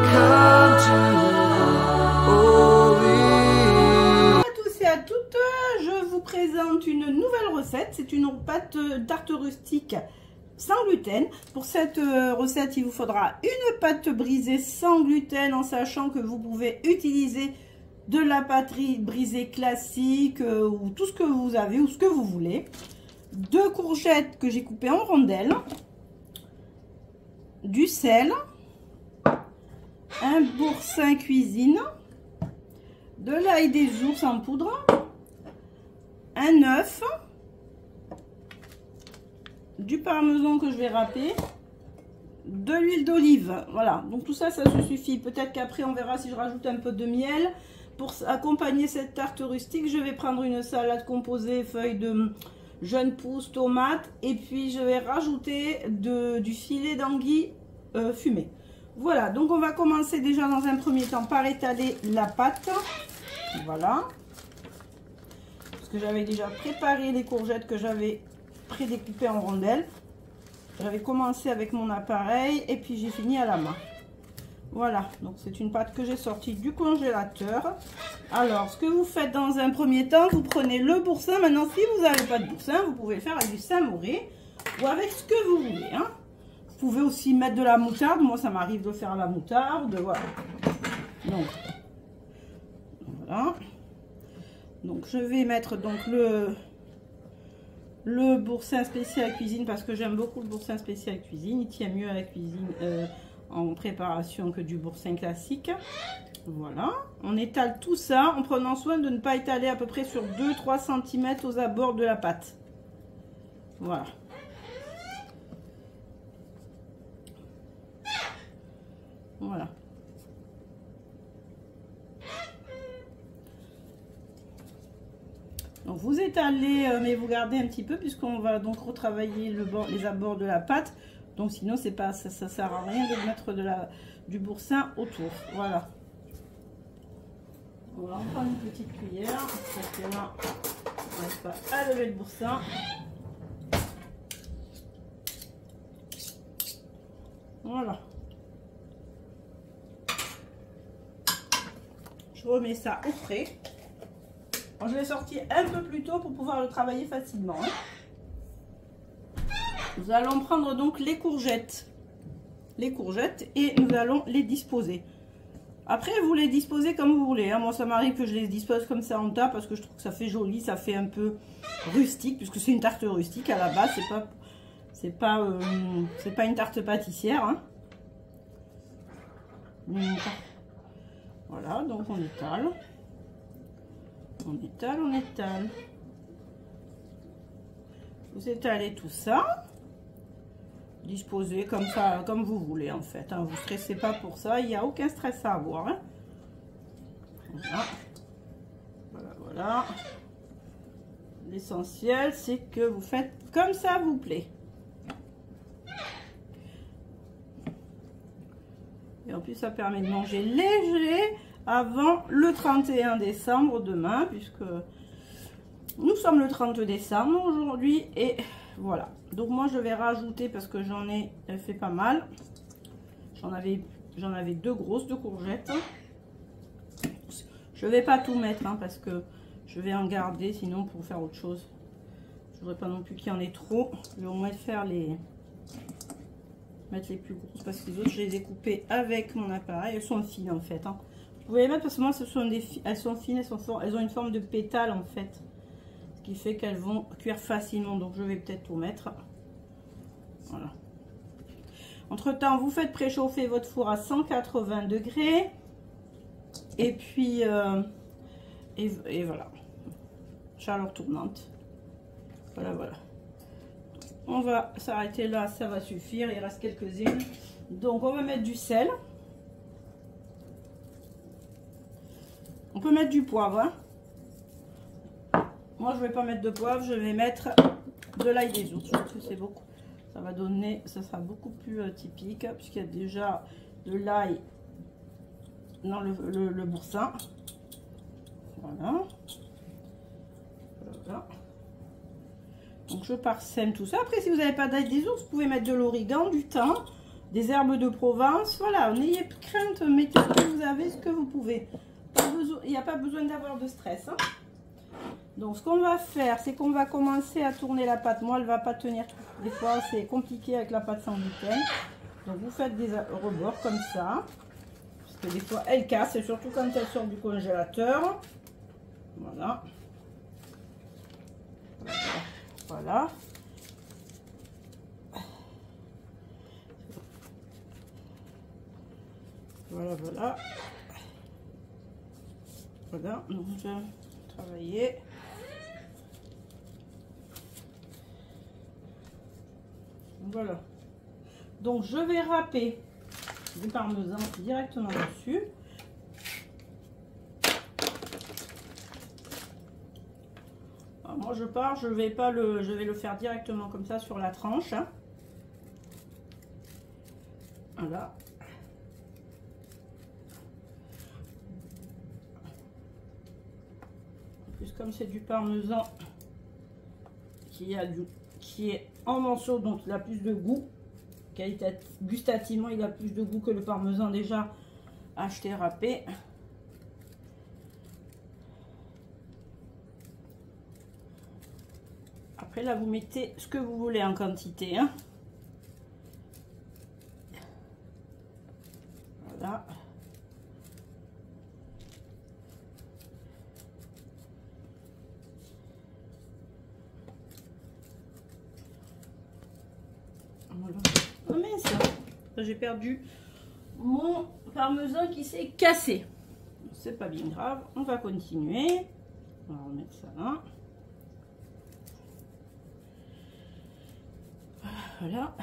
come to Bonjour à tous et à toutes, je vous présente une nouvelle recette. C'est une pâte tarte rustique sans gluten. Pour cette recette, il vous faudra une pâte brisée sans gluten, en sachant que vous pouvez utiliser de la pâte brisée classique ou tout ce que vous avez ou ce que vous voulez. 2 courgettes que j'ai coupées en rondelles, du sel, un boursin cuisine, de l'ail des ours en poudre, un œuf, du parmesan que je vais râper, de l'huile d'olive. Voilà, donc tout ça, ça se suffit. Peut-être qu'après on verra si je rajoute un peu de miel. Pour accompagner cette tarte rustique, je vais prendre une salade composée, feuilles de jeunes pousses, tomates, et puis je vais rajouter du filet d'anguille fumé. Voilà, donc on va commencer déjà dans un premier temps par étaler la pâte. Voilà, parce que j'avais déjà préparé les courgettes que j'avais prédécoupées en rondelles. J'avais commencé avec mon appareil et puis j'ai fini à la main. Voilà, donc c'est une pâte que j'ai sortie du congélateur. Alors, ce que vous faites dans un premier temps, vous prenez le boursin. Maintenant, si vous n'avez pas de boursin, vous pouvez le faire avec du samouré ou avec ce que vous voulez, hein. Vous pouvez aussi mettre de la moutarde. Moi, ça m'arrive de faire la moutarde. Voilà. Donc, voilà. Donc, je vais mettre donc le boursin spécial cuisine parce que j'aime beaucoup le boursin spécial cuisine. Il tient mieux à la cuisine en préparation que du boursin classique. Voilà. On étale tout ça en prenant soin de ne pas étaler à peu près sur 2-3 cm aux abords de la pâte. Voilà. Voilà. Donc vous étalez, mais vous gardez un petit peu puisqu'on va donc retravailler les abords de la pâte. Donc sinon c'est pas, ça sert à rien de mettre du boursin autour. Voilà. On va en prendre une petite cuillère parce que là on n'arrive pas à lever le boursin. Voilà. Je remets ça au frais. Bon, je l'ai sorti un peu plus tôt pour pouvoir le travailler facilement. Nous allons prendre donc les courgettes et nous allons les disposer. Après, vous les disposez comme vous voulez, hein. Moi, ça m'arrive que je les dispose comme ça en tas parce que je trouve que ça fait joli, ça fait un peu rustique puisque c'est une tarte rustique à la base. C'est pas une tarte pâtissière, hein. Voilà, donc on étale. On étale, on étale. Vous étalez tout ça. Disposez comme ça, comme vous voulez en fait, hein. Vous ne stressez pas pour ça, il n'y a aucun stress à avoir, hein. Voilà. Voilà, voilà. L'essentiel, c'est que vous faites comme ça vous plaît. Et en plus, ça permet de manger léger avant le 31 décembre demain, puisque nous sommes le 30 décembre aujourd'hui. Et voilà, donc moi je vais rajouter, parce que j'en ai fait pas mal, j'en avais 2 grosses de courgettes. Je vais pas tout mettre, hein, parce que je vais en garder sinon pour faire autre chose. Je voudrais pas non plus qu'il y en ait trop. Je vais au moins faire mettre les plus grosses, parce que les autres je les ai coupées avec mon appareil. Elles sont fines en fait, hein. Vous pouvez les mettre parce que moi elles sont fines, elles ont une forme de pétale en fait, ce qui fait qu'elles vont cuire facilement. Donc je vais peut-être tout mettre. Voilà. Entre temps, vous faites préchauffer votre four à 180 degrés et puis et voilà, chaleur tournante. Voilà, voilà. On va s'arrêter là, ça va suffire, il reste quelques-unes. Donc on va mettre du sel. On peut mettre du poivre, hein. Moi je vais pas mettre de poivre, je vais mettre de l'ail des ours. Je trouve que c'est beaucoup, ça va donner, ça sera beaucoup plus typique puisqu'il y a déjà de l'ail dans le boursin. Voilà. Voilà. Donc je parsème tout ça. Après, si vous n'avez pas d'ail des ours, vous pouvez mettre de l'origan, du thym, des herbes de Provence. Voilà, n'ayez plus crainte, mettez ce que vous avez, ce que vous pouvez. Il n'y a pas besoin d'avoir de stress. Hein. Donc ce qu'on va faire, c'est qu'on va commencer à tourner la pâte. Moi, elle ne va pas tenir. Des fois, c'est compliqué avec la pâte sans gluten. Donc vous faites des rebords comme ça. Parce que des fois, elle casse, et surtout quand elle sort du congélateur. Voilà. Voilà. Voilà, voilà. Voilà, donc je vais travailler. Voilà. Donc je vais râper du parmesan directement dessus. Alors moi je pars, je vais le faire directement comme ça sur la tranche. Hein. Voilà. En plus comme c'est du parmesan qui est en morceaux, donc il a plus de goût. Gustativement, il a plus de goût que le parmesan déjà acheté râpé. Après là, vous mettez ce que vous voulez en quantité. Hein. Voilà. Voilà. Oh mince, j'ai perdu mon parmesan qui s'est cassé. C'est pas bien grave, on va continuer. On va remettre ça là. Voilà.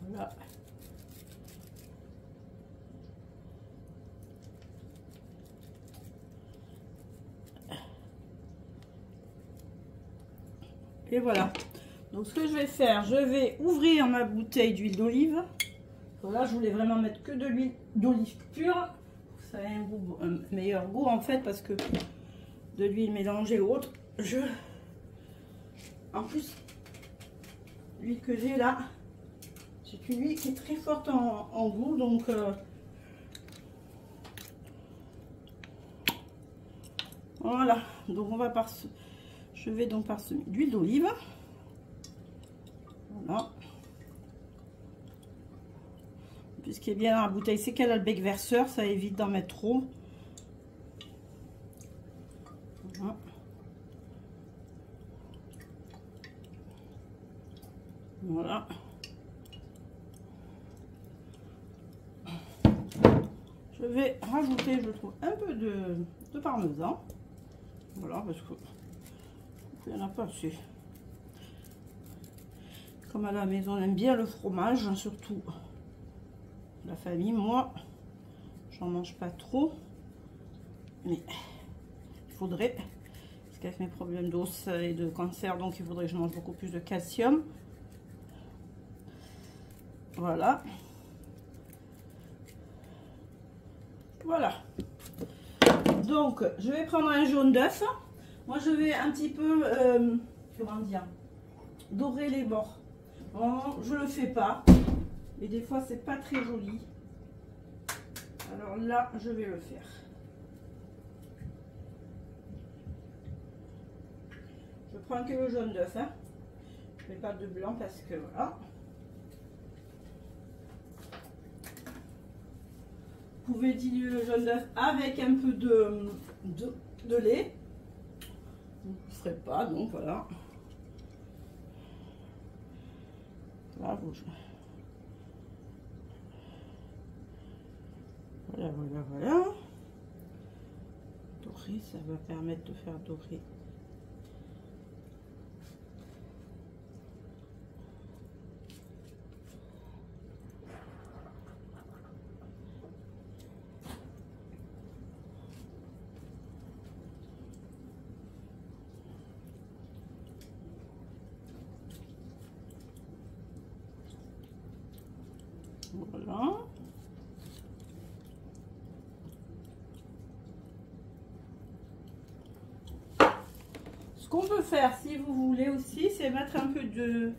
Voilà. Et voilà. Donc ce que je vais faire, je vais ouvrir ma bouteille d'huile d'olive. Là, je voulais vraiment mettre que de l'huile d'olive pure. Ça a un meilleur goût en fait, parce que de l'huile mélangée ou autre, en plus, l'huile que j'ai là, c'est une huile qui est très forte en goût, donc voilà. Donc on va je vais donc parsemer d'huile d'olive. Voilà. Puis ce qui est bien dans la bouteille, c'est qu'elle a le bec verseur, ça évite d'en mettre trop. Voilà. Voilà. Je vais rajouter, je trouve, un peu de parmesan. Voilà, parce que il n'y en a pas assez. Comme à la maison, on aime bien le fromage, surtout la famille. Moi, j'en mange pas trop, mais il faudrait, parce qu'avec mes problèmes d'os et de cancer, donc il faudrait que je mange beaucoup plus de calcium. Voilà. Voilà. Donc, je vais prendre un jaune d'œuf. Moi, je vais un petit peu, comment dire, dorer les bords. Bon, je le fais pas, mais des fois, c'est pas très joli. Alors là, je vais le faire. Je prends que le jaune d'œuf, hein. Je mets pas de blanc parce que voilà. Vous pouvez diluer le jaune d'œuf avec un peu de lait. Vous ne ferez pas, donc voilà. Là, voilà, voilà, voilà. Dorer, ça va permettre de faire dorer. Voilà. Ce qu'on peut faire, si vous voulez aussi, c'est mettre un peu de...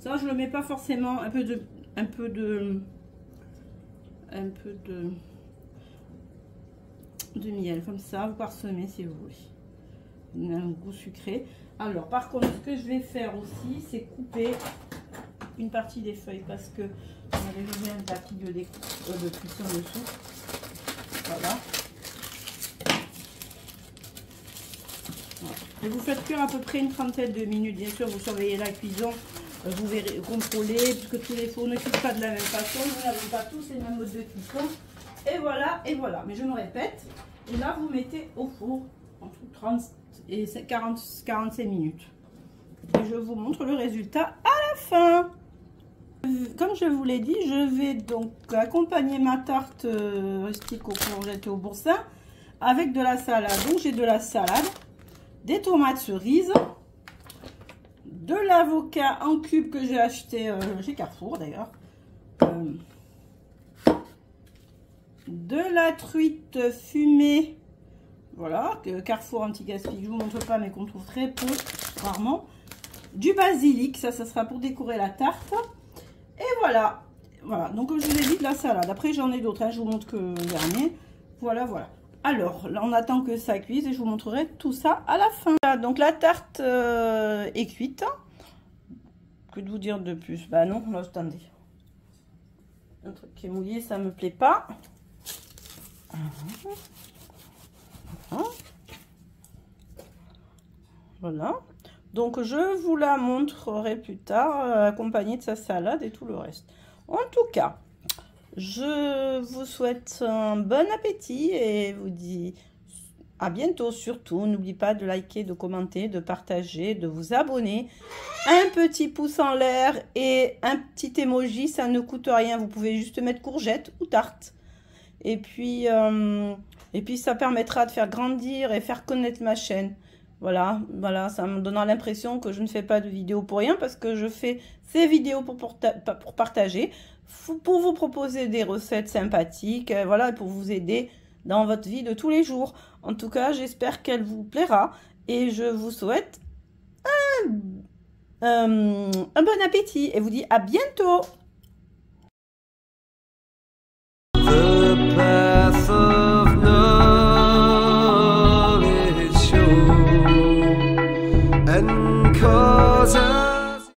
Ça, je le mets pas forcément. Un peu de miel, comme ça, vous parsemez si vous voulez. Un goût sucré. Alors, par contre, ce que je vais faire aussi, c'est couper une partie des feuilles parce que on avait mis un tapis de cuisson dessous. Voilà. Et vous faites cuire à peu près une trentaine de minutes. Bien sûr, vous surveillez la cuisson. Vous verrez, contrôler, puisque tous les fours ne cuisent pas de la même façon. Vous n'avez pas tous les mêmes modes de cuisson. Et voilà, et voilà. Mais je me répète. Et là, vous mettez au four entre 30 et 45 minutes. Et je vous montre le résultat à la fin. Comme je vous l'ai dit, je vais donc accompagner ma tarte rustique aux courgettes et au boursin avec de la salade. Donc j'ai de la salade, des tomates cerises, de l'avocat en cubes que j'ai acheté chez Carrefour d'ailleurs, de la truite fumée, voilà, que Carrefour anti-gaspi, je vous montre pas mais qu'on trouve très peu, rarement, du basilic, ça sera pour décorer la tarte. Et voilà, voilà. Donc comme je vous ai dit, de la salade. Après j'en ai d'autres, hein. Je vous montre que le dernier. Voilà, voilà. Alors là on attend que ça cuise et je vous montrerai tout ça à la fin. Voilà, donc la tarte est cuite. Que de vous dire de plus? Bah non, là attendez. Un truc qui est mouillé, ça me plaît pas. Voilà. Donc, je vous la montrerai plus tard, accompagnée de sa salade et tout le reste. En tout cas, je vous souhaite un bon appétit et vous dis à bientôt. Surtout, n'oubliez pas de liker, de commenter, de partager, de vous abonner. Un petit pouce en l'air et un petit emoji, ça ne coûte rien. Vous pouvez juste mettre courgette ou tarte. Et puis ça permettra de faire grandir et faire connaître ma chaîne. Voilà, voilà, ça me donnera l'impression que je ne fais pas de vidéos pour rien parce que je fais ces vidéos pour partager, pour vous proposer des recettes sympathiques, voilà, et pour vous aider dans votre vie de tous les jours. En tout cas, j'espère qu'elle vous plaira et je vous souhaite un bon appétit et vous dis à bientôt.